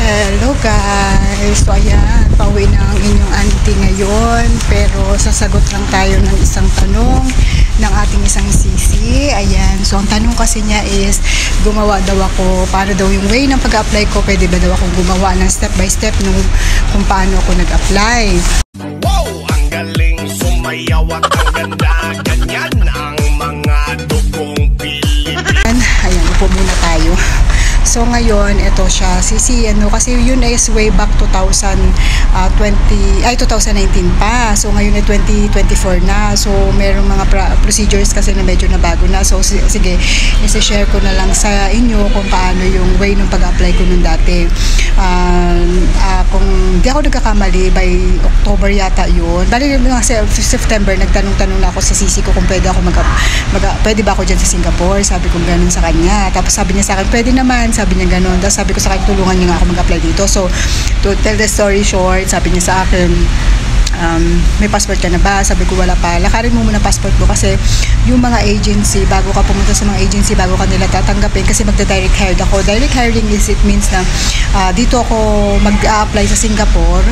Hello guys! So ayan, pauwi na ang inyong auntie ngayon. Pero sasagot lang tayo ng isang tanong ng ating isang sisi. Ayan, so ang tanong kasi niya is, gumawa daw ako, para daw yung way ng pag-apply ko, pwede ba daw akong gumawa ng step by step kung paano ako nag-apply. Wow! Ang galing sumayaw at ang ganda, ganyan ang mga dugong Pilipino. Ayan, upo muna tayo. So ngayon, ito siya, kasi yun is way back 2019 pa. So ngayon ay 2024 na. So merong mga procedures kasi na medyo nabago na. So sige, isi-share ko na lang sa inyo kung paano yung way ng pag-apply ko nung dati. Kung di ako nagkakamali, by October yata yun. Bali September, nagtanong-tanong na ako sa sisi ko kung pwede ako pwede ba ako dyan sa Singapore. Sabi ko ganun sa kanya. Tapos sabi niya sa akin, pwede naman. Sabi niya gano'n. Tapos sabi ko sa akin, tulungan niya nga ako mag-apply dito. So, to tell the story short, sabi niya sa akin, may passport ka na ba? Sabi ko wala pa. Lakarin mo muna passport mo kasi yung mga agency, bago ka pumunta sa mga agency, bago ka nila tatanggapin, kasi magda-direct hired ako. Direct hiring is, it means na dito ako mag-a-apply sa Singapore,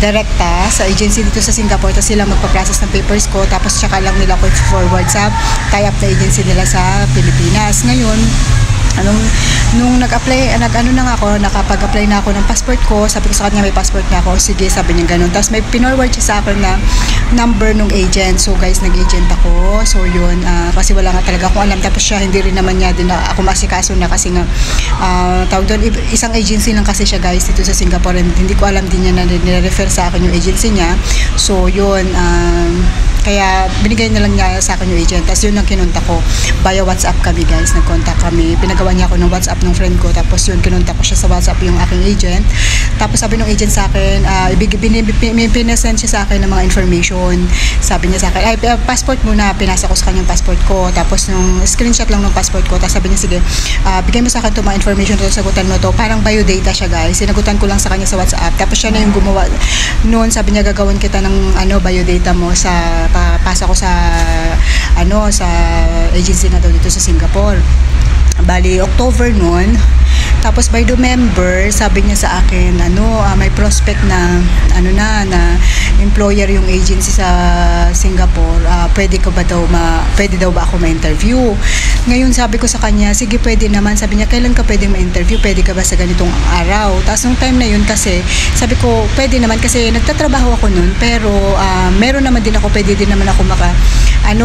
direkta sa agency dito sa Singapore, tapos sila magpa-process ng papers ko, tapos tsaka lang nila ako forward sa tie-up na agency nila sa Pilipinas. Ngayon, nung nag-apply, nakapag-apply na ako ng passport ko, sabi ko sa kanya may passport na ako, sige, sabi niya ganun. Tapos may pinorward siya sa akin na number nung agent. So guys, nag-agent ako. So yun, kasi wala nga talaga akong alam. Tapos siya, hindi rin naman niya din ako masikaso na kasi nga, tawag doon, isang agency lang kasi siya guys dito sa Singapore. And hindi ko alam din niya na nire-refer sa akin yung agency niya. So yun, kaya binigay na lang niya sa akin yung agent. Tapos yun ang kinunta ko. Via WhatsApp kami guys, nag-contact kami. Pinagawa niya ako ng WhatsApp ng friend ko. Tapos yun, kinunta ko siya sa WhatsApp yung aking agent. Tapos sabi ng agent sa akin, pinasend siya sa akin ng mga information. Sabi niya sa akin, passport muna. Pinasa ko sa kanya yung passport ko. Tapos nung screenshot lang ng passport ko. Tapos sabi niya, sige, bigay mo sa akin itong mga information to, sagutan mo to. Parang biodata siya guys. Sinagutan ko lang sa kanya sa WhatsApp. Tapos siya na yung gumawa. Noon sabi niya, gagawin kita ng biodata mo sa pasa ko sa sa agency na daw dito sa Singapore. Bali October noon. Tapos by November, sabi niya sa akin, may prospect na na employer yung agency sa Singapore. Pwede daw ba ako ma-interview? Ngayon sabi ko sa kanya, sige pwede naman. Sabi niya, kailan ka pwedeng ma-interview? Pwede ka ba sa ganitong araw? Tapos nung time na yun kasi, sabi ko, pwede naman kasi nagtatrabaho ako nun. Pero meron naman din ako, pwede din naman ako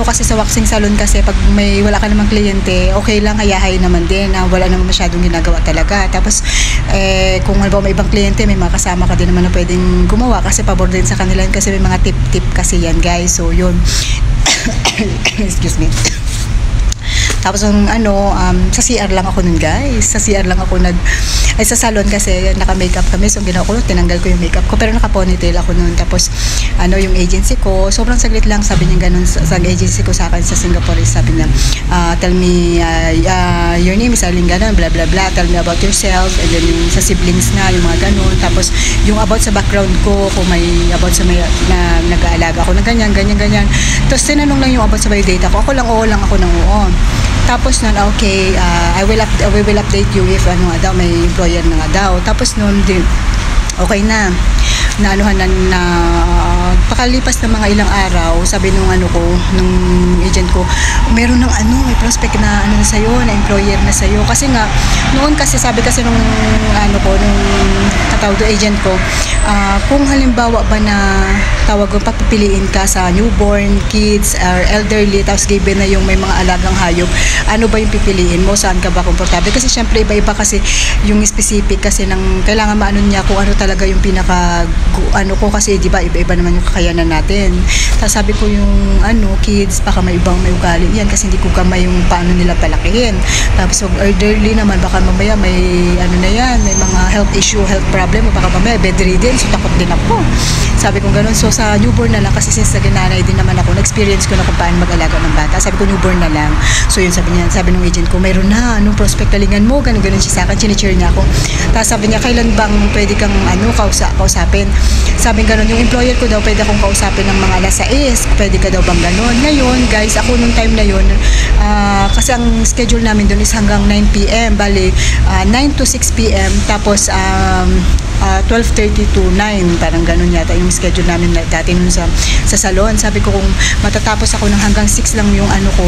kasi sa waxing salon kasi pag wala ka namang kliyente, okay lang, hayahay naman din. Wala naman masyadong ginagawa talaga. Tapos kung halimbawa may ibang kliyente, may mga kasama ka din naman na pwedeng gumawa kasi pabor din sa kanila kasi may mga tip-tip kasi yan guys. So yun. Excuse me. Tapos sa CR lang ako nun guys. Sa CR lang ako sa salon kasi naka-makeup kami. So ginawa ko, tinanggal ko yung makeup ko. Pero naka-ponytail ako nun. Tapos yung agency ko, sobrang saglit lang. Sabi niya ganun sa agency ko sa akin sa Singapore. Sabi niya, tell me your name is Arlene ganun, blah blah blah. Tell me about yourself. And then yung sa siblings na, yung mga ganun. Tapos yung about sa background ko, kung may about sa na nag-aalaga ako na ganyan. Tapos tinanong lang yung about sa biodata ko. Ako lang ako ng oo. Tapos nun, okay, I will update you if may employer na nga daw. Tapos nun, okay na. Pakalipas ng mga ilang araw, sabi nung agent ko, meron ng may prospect na sa'yo, na employer na sa'yo. Kasi nga, noon kasi sabi kasi nung agent ko, kung halimbawa ba na papipiliin ka sa newborn, kids, or elderly, tapos given na yung may mga alagang hayop, ano ba yung pipiliin mo? Saan ka ba komportable? Kasi syempre iba-iba kasi yung specific kasi kailangan maano niya kung ano talaga yung pinaka ko kasi di ba iba-iba naman yung kakayanan natin. Tapos sabi ko yung kids, baka may ibang may ugali yan kasi hindi ko kamay yung paano nila palakihin. Tapos elderly naman, baka mamaya may may mga health issue, health problem, baka mamaya bedridden, so takot din ako. Sabi ko ganun. So sa newborn na lang kasi since nagananay din naman ako, na-experience ko na kung paano mag-alaga ng bata. Sabi ko newborn na lang. So yun sabi ng agent ko, mayroon na, prospect, talingan mo, ganun siya sa akin, chine-cheer niya ako. Tapos sabi niya, kailan bang pwede kang kausapin? Sabi ganun, yung employer ko daw pwede akong kausapin ng mga alas 6, pwede ka daw bang ganun? Ngayon guys, ako nung time na yun, kasi ang schedule namin doon is hanggang 9 p.m. Bali, 9 to 6 p.m. Tapos Tapos 12:30 to 9, parang ganun yata yung schedule namin dati nun sa salon. Sabi ko kung matatapos ako ng hanggang 6 lang yung ano ko,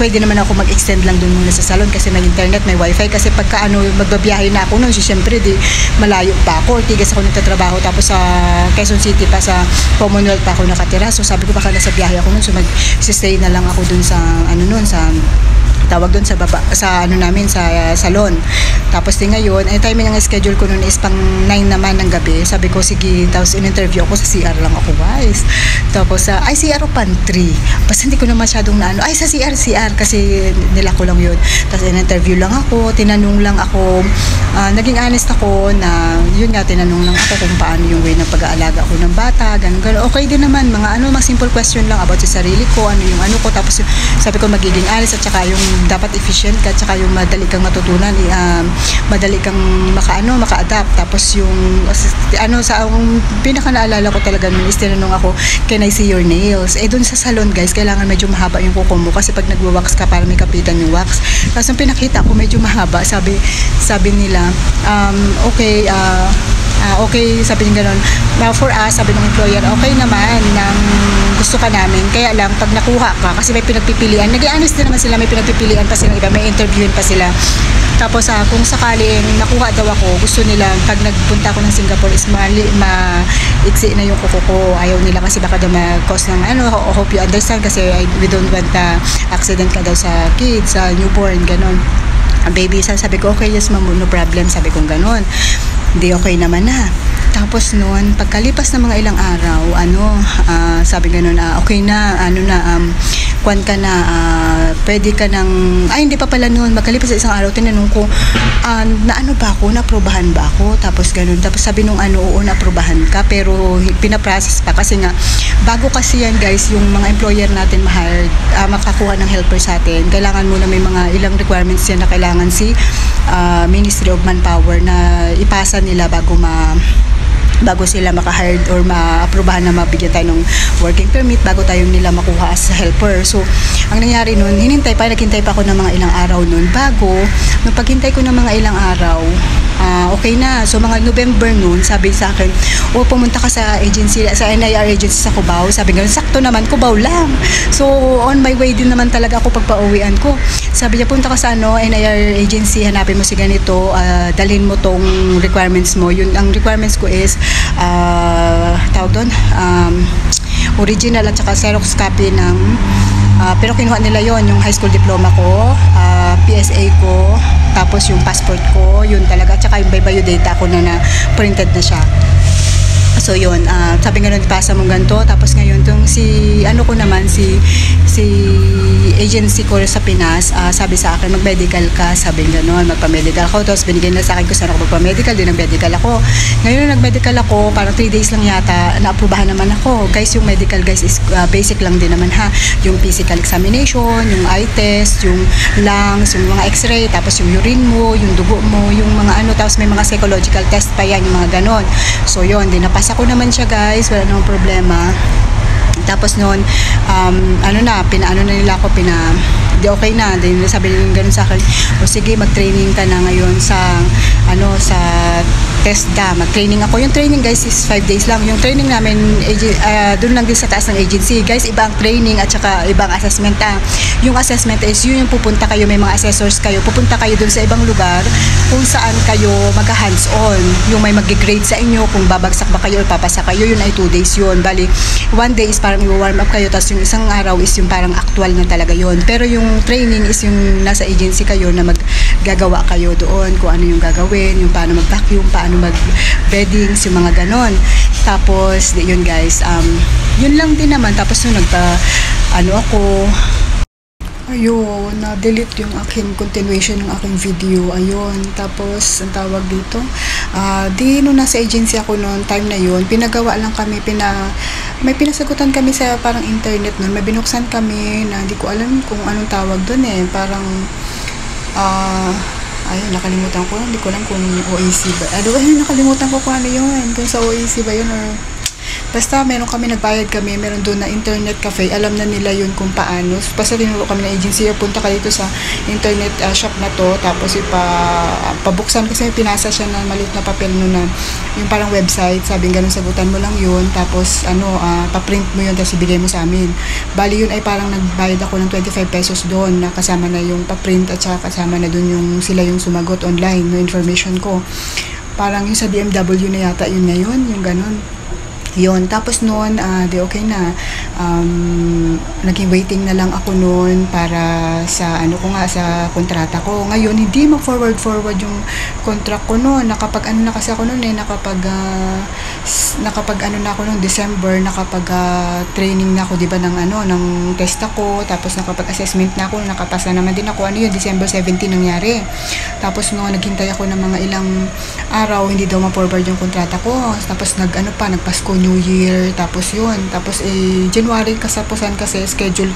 pwede naman ako mag-extend lang dun muna sa salon kasi may internet, may wifi. Kasi pagka magbabiyahe na ako nun, syempre di malayo pa ako, tigas ako nagtatrabaho, tapos sa Quezon City pa, sa Commonwealth pa ako nakatira. So sabi ko baka nasa biyahe ako nun, so mag-stay na lang ako dun sa sa tawag doon sa baba, sa namin sa salon. Tapos din ngayon, ay timing ng schedule ko noon is pang 9 naman ng gabi. Sabi ko sige, tapos in-interview ako sa CR lang ako, guys. Tapos CR o pantry. Basta hindi ko na masyadong sa CR kasi nila ko lang yun. Tapos in-interview lang ako, tinanong lang ako, naging honest ako na yun nga, tinanong lang ako kung paano yung way ng pag-aalaga ako ng bata, ganun. Okay din naman, mga simple question lang about sa sarili ko, ano yung ko. Tapos sabi ko magiging honest, at saka yung dapat efficient ka, tsaka yung madali kang matutunan, madali kang maka-adapt. Tapos yung sa pinaka naalala ko talaga nun is tinanong ako, can I see your nails? Doon sa salon, guys, kailangan medyo mahaba yung kuko mo kasi pag nagwa-wax ka para may kapitan yung wax. Tapos nung pinakita ko medyo mahaba, sabi nila okay, okay, sabi niya gano'n. For us, sabi ng employer, okay naman, nang gusto ka namin. Kaya lang, pag nakuha ka, kasi may pinagpipilian, nag-i-honest din naman sila, may pinagpipilian pa silang iba, may interviewin pa sila. Tapos, kung sakaling nakuha daw ako, gusto nila, pag nagpunta ako ng Singapore, is maiksi na yung kuko ko. Ayaw nila kasi baka daw mag-cause ng, hope you understand, kasi we don't want accident ka daw sa kids, sa newborn, gano'n. Baby, sabi ko, okay, yes ma'am, no problem, sabi ko gano'n. Hindi, okay naman na. Tapos noon, pagkalipas ng mga ilang araw, sabi gano'n, okay na, kwan ka na, pwede ka nang, hindi pa pala noon, magkalipas sa isang araw, tinanong ko, ba ako, naprobahan ba ako? Tapos gano'n, tapos sabi nung oo, naprobahan ka, pero pinaprocess pa, kasi nga, bago kasi yan, guys, yung mga employer natin makakuha ng helper sa atin, kailangan muna may mga ilang requirements yan na kailangan si Ministry of Manpower na ipasa nila bago sila maka-hired or ma-aprobahan na mabigyan tayo ng working permit bago tayo nila makuha as helper. So, ang nangyari nun, naghintay pa ako ng mga ilang araw nun. Nung paghintay ko ng mga ilang araw, okay na. So, mga November nun, sabi sa akin, pumunta ka sa agency, sa NIR agency sa Cubao. Sabi nga, sakto naman, Cubao lang. So, on my way din naman talaga ako pagpa-uwian ko. Sabi niya, punta ka sa NIR agency, hanapin mo si ganito, dalhin mo tong requirements mo. Ang requirements ko is, tawag doon, original at saka Xerox copy ng, pero kinuha nila yon yung high school diploma ko, PSA ko, tapos yung passport ko, yun talaga, at saka yung biodata ko na printed na siya. So yun, sabi nga nun, ipasa mong ganito. Tapos ngayon, itong si agency ko sa Pinas, sabi sa akin, mag-medical ka. Sabi nga nun, magpa-medical ako. Tapos binigay na sa akin kung saan ako magpa-medical, din nag-medical ako. Ngayon, nag-medical ako, parang 3 days lang yata, na-aprobahan naman ako. Guys, yung medical, guys, is basic lang din naman ha. Yung physical examination, yung eye test, yung lungs, yung mga x-ray, tapos yung urine mo, yung dugo mo, yung mga tapos may mga psychological test pa yan, yung mga ganon. So yun, dinapasa ko naman siya, guys, wala namang problema. Tapos noon, pinaano na nila ako, di okay na. Then sabi nila ganun sa akin, o sige, mag-training ka na ngayon sa TESDA. Mag-training ako. Yung training, guys, is 5 days lang. Yung training namin, doon lang din sa taas ng agency. Guys, iba ang training at saka ibang assessment. Yung assessment is yun yung pupunta kayo, may mga assessors kayo, pupunta kayo doon sa ibang lugar kung saan kayo mag-hands-on. Yung may mag-grade sa inyo, kung babagsak ba kayo o papasa kayo, yun ay 2 days yun. Bali, 1 day is parang i-warm up kayo, tapos yung isang araw is yung parang actual na talaga yun. Pero yung training is yung nasa agency kayo na maggagawa kayo doon, kung ano yung gagawin, yung paano mag-vacuum, paano mag-beddings, yung mga ganon. Tapos, yun guys, yun lang din naman. Tapos nung ayun, na-delete yung aking continuation ng aking video. Ayun, tapos, ang tawag dito, nung nasa agency ako noon, time na yun, pinagawa lang kami, may pinasagutan kami sa parang internet noon, may binuksan kami na hindi ko alam kung anong tawag doon parang, ayun, nakalimutan ko, hindi ko alam kung OAC ba. Nakalimutan ko kung ano yun, kung sa OAC ba yun or Basta meron kami, nagbayad kami, meron doon na internet cafe, alam na nila yun kung paano. Basta tinuro kami ng agency, punta ka dito sa internet shop na to, tapos pabuksan kasi pinasa siya na maliit na papel no na yung parang website, sabing ganun, sagutan mo lang yun, tapos paprint mo yun, tapos ibigay mo sa amin. Bali yun ay parang nagbayad ako ng 25 pesos doon, na kasama na yung paprint at saka kasama na doon yung sila yung sumagot online, no information ko. Parang yung sa DMW na yata yun ngayon, yung ganun. Yun, tapos noon, di okay na. Naging waiting na lang ako noon para sa sa kontrata ko. Ngayon, hindi mag-forward yung contract ko noon. Nakapag na kasi ako noon nakapag na ako noon December, nakapag training na ako, di ba, ng test ako, tapos nakapag assessment na ako, nakapasa naman din ako. December 17 nangyari. Tapos noon, naghintay ako ng mga ilang araw, hindi daw ma-forward yung kontrata ko. Tapos nagpasko New Year, tapos yun, tapos January kasapusan kasi schedule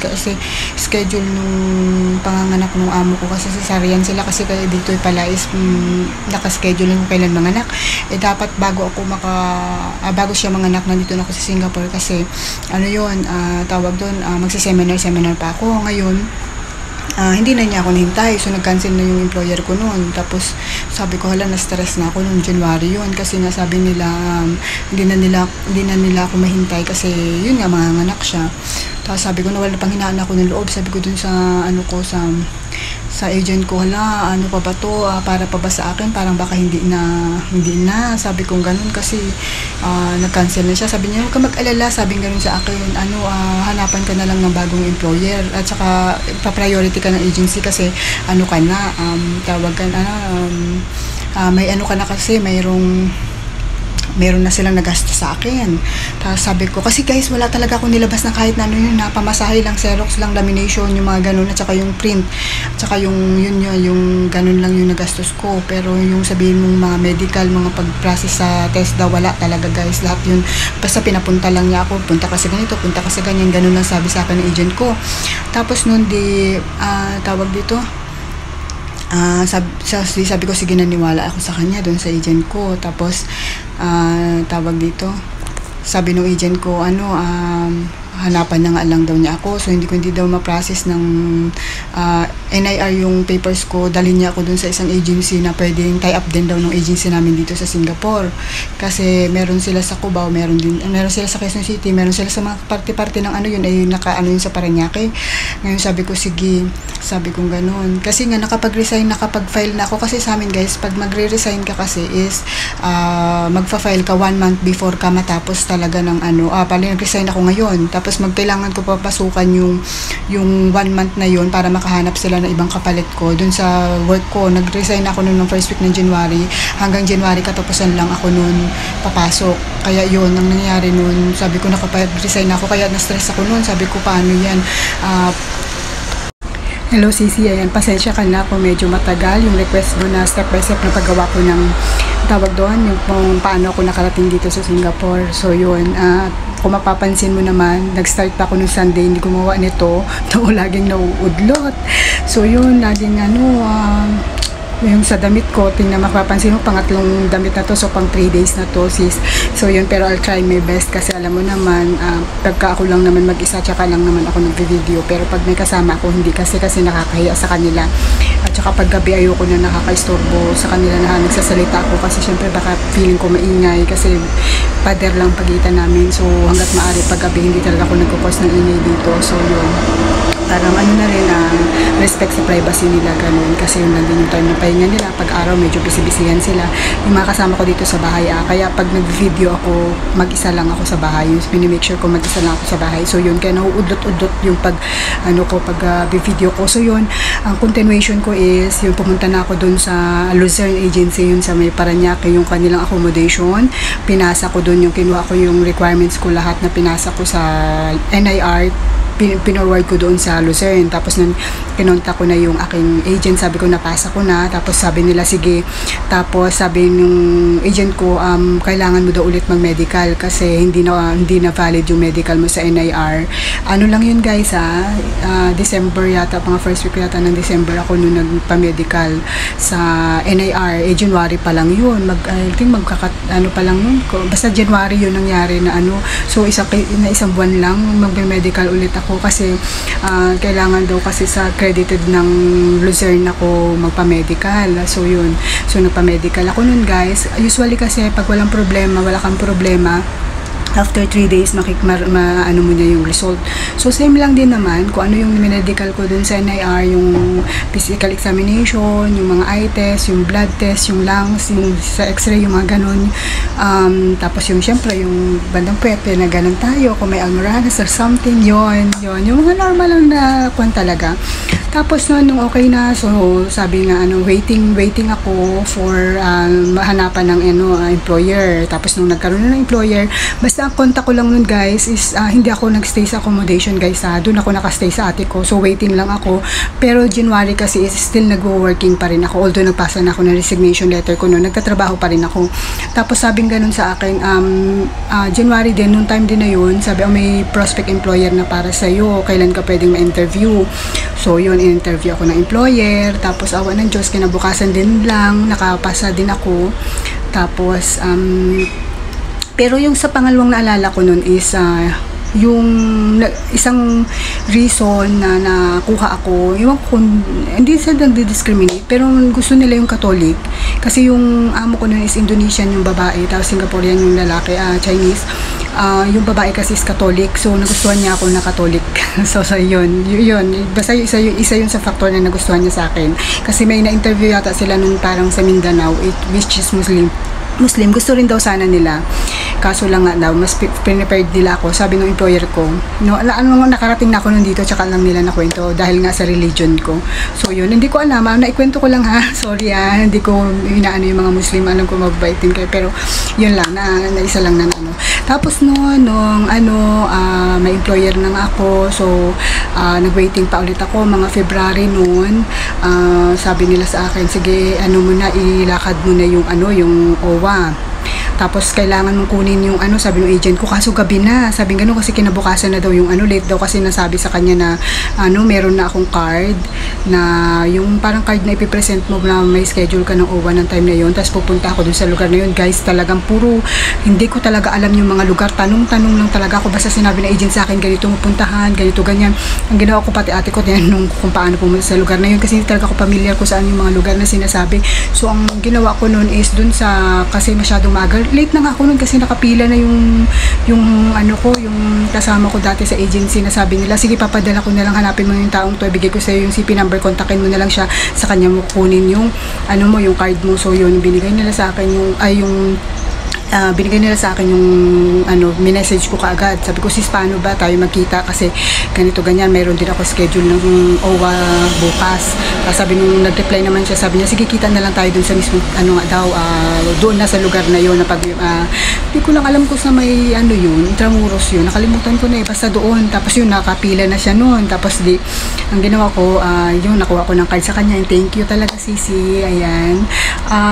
nung panganganak nung amo ko kasi cesarean sila kasi kaya dito pala is nakaschedule kung kailan manganak. Dapat bago siya manganak, nandito na ako sa Singapore kasi tawag doon, magsiseminar pa ako ngayon. Hindi na niya ako nahintay, so nag-cancel na yung employer ko noon. Tapos sabi ko, na-stress na ako noong January yun kasi nga sabi nila hindi na nila ako mahintay kasi yun nga, manganganak siya. Tapos sabi ko, wala pang hinaan ako ng loob. Sabi ko dun sa sa agent ko, ano pa ba to, para pa ba sa akin, parang baka hindi na, sabi ko ganun kasi nag-cancel na siya. Sabi niya, huwag ka mag-alala, sabi ganun sa akin, hanapan ka na lang ng bagong employer at saka pa-priority ka ng agency kasi ka na, tawagan, may ka na kasi, meron na silang nagastos sa akin. Tapos sabi ko, kasi guys, wala talaga akong nilabas na kahit na pamasahe lang, Xerox lang, lamination, yung mga ganun, at saka yung print, at saka yung ganun lang yung nagastos ko. Pero yung sabihin mong mga medical, mga pag-process sa test daw, wala talaga guys, lahat yun, basta pinapunta lang niya ako, punta ka sa ganito, punta ka sa ganyan, ganun lang sabi sa akin ng agent ko. Tapos nun tawag dito, sabi ko, sige, naniwala ako sa kanya doon sa agent ko. Tapos tawag dito, sabi ng agent ko, hanapan na nga lang daw niya ako, so hindi daw ma-process ng NIR yung papers ko, dalhin niya ako dun sa isang agency na pwedeng tie-up din daw ng agency namin dito sa Singapore kasi meron sila sa Cubao, meron sila sa Quezon City, meron sila sa mga parte-parte ng yun ay yun sa Parañaque. Ngayon sabi ko, sige, sabi kong ganun kasi nga nakapag-resign, nakapag-file na ako kasi sa amin guys, pag magre-resign ka kasi is magfa-file ka 1 month before ka matapos talaga ng pala nag-resign ako ngayon, tapos magkailangan ko papasukan yung 1 month na yun para makahanap sila ng ibang kapalit ko dun sa work ko. Nag-resign ako noon ng first week ng January, hanggang January katapusan lang ako noon papasok. Kaya yun ang nangyari noon, sabi ko nakapag-resign ako, kaya na-stress ako noon, sabi ko paano yan. Hello Sisi, ayan, pasensya ka na kung medyo matagal yung request mo na step by step na paggawa ko ng tawag doon, yung kung paano ako nakarating dito sa Singapore. So yun, kung mapapansin mo naman, nag-start pa ako nung Sunday, hindi gumawa nito, laging nauudlot. So yun, laging yung sa damit ko, tingnan, mapapansin mo, pangatlong damit na to, so pang 3 days na to sis. So yun, pero I'll try my best kasi alam mo naman, pagka ako lang naman mag-isa, tsaka lang naman ako nag-video, pero pag may kasama ako, hindi kasi nakakahiya sa kanila, at saka pag gabi ayoko na nakaka-istorbo sa kanila na nagsasalita ako kasi syempre baka feeling ko maingay kasi pader lang pagitan namin. So hanggat maaari pag gabi hindi talaga ako nagkukos ng ingay dito. So yun, parang na rin respect sa privacy nila, ganun, kasi yun lang din yung time na pahinga nila. Pag araw medyo busy-busyhan sila, yung mga kasama ko dito sa bahay, kaya pag nag-video ako, mag-isa lang ako sa bahay, minimake sure ko mag-isa lang ako sa bahay. So yun, kaya nauudot-udot yung pag video ko. So yun, ang continuation ko is yung pumunta na ako dun sa Luzerne Agency, yun sa may Parañaque, yung kanilang accommodation, pinasa ko dun, yung kinuha ko yung requirements ko lahat na pinasa ko sa NIR, pinorward ko doon sa Luzerne. Tapos nun, kinontak ko na yung aking agent, sabi ko napasa ko na, tapos sabi nila sige, tapos sabi nung agent ko, kailangan mo daw ulit mag-medical kasi hindi na valid yung medical mo sa NIR. Ano lang yun guys December yata, mga first week yata ng December ako nung nagpa-medical sa NIR, January pa lang yun, I think ano pa lang nun, basta January yun nangyari na so isang buwan lang mag-medical ulit ako kasi kailangan daw kasi sa accredited ng Luzerne ako magpa-medical. So yun, so nagpa-medical ako nun guys. Usually kasi pag wala kang problema, after 3 days ano mo niya yung result. So same lang din naman kung ano yung medical ko dun sa NIR, yung physical examination, yung mga eye test, yung blood test, yung lungs, yung sa x-ray, yung mga ganun. Tapos yung syempre yung bandang puwete na ganun tayo, kung may almoranas or something, yon yung mga normal lang na kwan talaga. Tapos nung okay na, so sabi nga waiting ako for mahanapan ng employer. Tapos nung nagkaroon na ng employer, basta ang contact ko lang nun guys is hindi ako nagstay sa accommodation guys, doon ako nakastay sa ate ko, so waiting lang ako. Pero January kasi is still nagwo-working pa rin ako, although nagpasa na ako ng resignation letter ko noon, nagtatrabaho pa rin ako. Tapos sabing ganun sa akin, January din, nung time din na yun, sabi may prospect employer na para sa'yo, kailan ka pwedeng ma-interview. So yun, in-interview ako ng employer, tapos awa ng Diyos, kinabukasan din lang, nakapasa din ako. Tapos pero yung sa pangalawang naalala ko nun is yung isang reason na nakuha ako, yung hindi sila nagdi-discriminate, pero gusto nila yung Catholic kasi yung amo ko nun is Indonesian yung babae, tapos Singaporean yung lalaki, Chinese. Yung babae kasi is Catholic, so nagustuhan niya ako na Catholic. so yun basta isa yun sa factor na nagustuhan niya sa akin, kasi may na-interview yata sila nun parang sa Mindanao, which is Muslim, gusto rin daw sana nila, kaso lang nga daw mas prepared nila ako, sabi ng employer ko, nakarating na ako nun dito, tsaka lang nila nakwento dahil nga sa religion ko. So yun, hindi ko alam, naikwento ko lang sorry hindi ko inaano yung mga Muslim, alam ko magbaitin kayo, pero yun lang, na isa lang na Tapos nung may employer na nga ako, so nag-waiting pa ulit ako, mga February noon. Sabi nila sa akin, sige, ilakad mo na yung OWA. Tapos kailangan mong kunin yung sabi ng agent ko, kaso gabi na, sabi gano'n kasi kinabukasan na daw yung late daw kasi nasabi sa kanya na meron na akong card na yung parang card na ipipresent mo na may schedule ka ng OWA ng time na yun, tapos pupunta ako dun sa lugar na yun guys. Talagang puro, hindi ko talaga alam yung mga lugar, tanong-tanong lang talaga ako, basta sinabi ng agent sa akin ganito pupuntahan, ganito ganyan. Ang ginawa ko, pati ate ko tinanong kung paano pumunta sa lugar na yun kasi hindi talaga ako familiar kung saan yung mga lugar na sinasabi. So ang ginawa ko noon is dun sa, kasi masyadong magal, late na nga ako nun kasi nakapila na yung kasama ko dati sa agency, na sabi nila, sige papadala ko na lang, hanapin mo yung taong to, ibigay ko sa'yo yung CP number, kontakin mo na lang siya, sa kanya mo kunin yung yung card mo. So yun, binigay nila sa akin binigay nila sa akin yung minessage ko kaagad. Sabi ko, sis, paano ba tayo magkita? Kasi ganito, ganyan. Meron din ako schedule ng OWA bukas. Sabi nung nag-reply naman siya, sabi niya, sige, kita na lang tayo dun sa mismo, doon na sa lugar na yun. Hindi ko lang alam kung sa may, yun, Intramuros yun. Nakalimutan ko na basta doon. Tapos yun, nakapila na siya noon. Tapos ang ginawa ko, nakuha ko ng card sa kanya. Thank you talaga, Sisi. Ayan.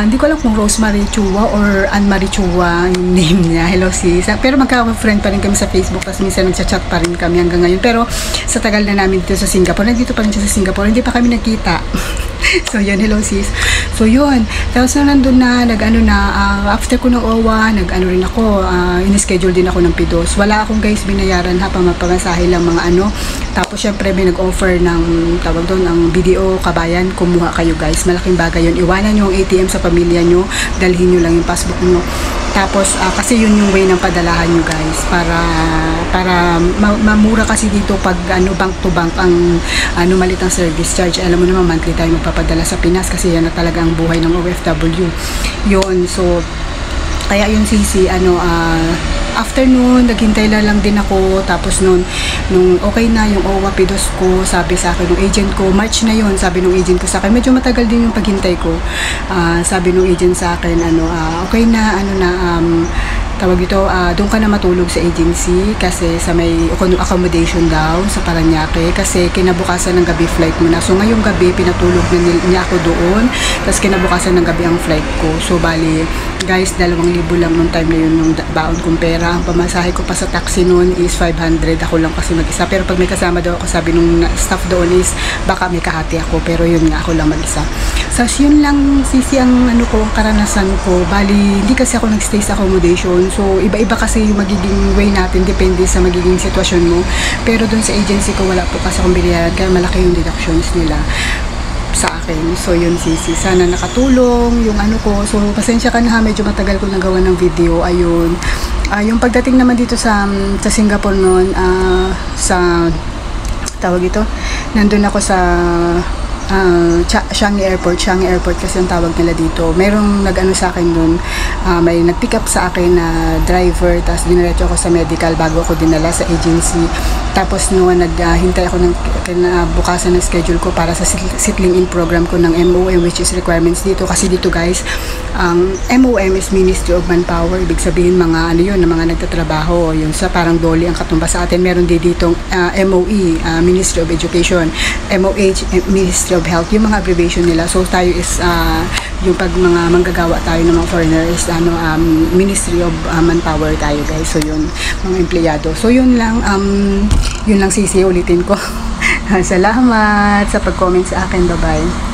Hindi ko alam kung Rosemary Chua or Anne-Marie Chua yung name niya. Hello sis. Pero magka-friend pa rin kami sa Facebook, tapos minsan nagchat pa rin kami hanggang ngayon. Pero sa tagal na namin dito sa Singapore, nandito pa rin siya sa Singapore, hindi pa kami nagkita. So yun, hello sis. So yun, tapos nandun na, after ko ng OWA, rin ako, in-schedule din ako ng PIDOS. Wala akong guys binayaran pamasahe lang mga Tapos syempre may nag-offer ng, tawag doon, ang BDO Kabayan, kumuha kayo guys. Malaking bagay yun. Iwanan nyo ang ATM sa pamilya nyo, dalhin nyo lang yung passbook nyo. Tapos kasi yun yung way ng padalahan nyo guys, para mamura kasi dito pag bank to bank ang malit ang service charge. Alam mo naman, monthly tayo magpapadala sa Pinas kasi yan na talaga ang buhay ng OFW yun. So kaya yung Sisi, afternoon, naghintay lang din ako. Tapos nung okay na yung OWA PIDOS ko, sabi sa akin ng agent ko, March na yun, sabi ng agent ko sa akin, medyo matagal din yung paghintay ko. Sabi ng agent sa akin, okay na, tawag ito, doon ka na matulog sa agency kasi sa may accommodation daw sa Paranaque kasi kinabukasan ng gabi flight mo na. So ngayong gabi pinatulog na niya ako doon, tapos kinabukasan ng gabi ang flight ko. So bali guys, 2,000 lang nung time na yun yung baon kong pera. Ang pamasahe ko pa sa taxi noon is 500, ako lang kasi mag-isa. Pero pag may kasama daw ako, sabi nung staff doon is baka may kahati ako, pero yun nga, ako lang mag-isa. So yun lang sisi ang ano ko, ang karanasan ko. Bali hindi kasi ako nagstay sa accommodation, so iba-iba kasi yung magiging way natin, depende sa magiging sitwasyon mo. Pero dun sa agency ko wala po kasi akong binayaran, kaya malaki yung deductions nila sa akin. So yun sisi, sana nakatulong yung ano ko. So pasensya ka na ha, medyo matagal ko nagawa ng video. Ayun, yung pagdating naman dito sa Singapore noon, sa tawag ito, nandun ako sa Changi Airport kasi ang tawag nila dito. Merong nag-ano sa akin dun, may nag-pick up sa akin na driver, tapos diniretso ako sa medical bago ako dinala sa agency. Tapos noon naghintay ako ng bukasan ng schedule ko para sa settling in program ko ng MOM, which is requirements dito. Kasi dito guys, ang MOM is Ministry of Manpower, ibig sabihin mga ano yun, na mga nagtatrabaho, yung sa parang doli ang katumba sa atin. Meron din dito MOE, Ministry of Education, MOH, Ministry of Health, yung mga abbreviation nila. So tayo is yung pag mga manggagawa tayo ng mga foreigners, Ministry of Manpower tayo guys. So yun, mga empleyado. So yun lang sisi, ulitin ko. Salamat sa pag-comment sa akin. Bye bye.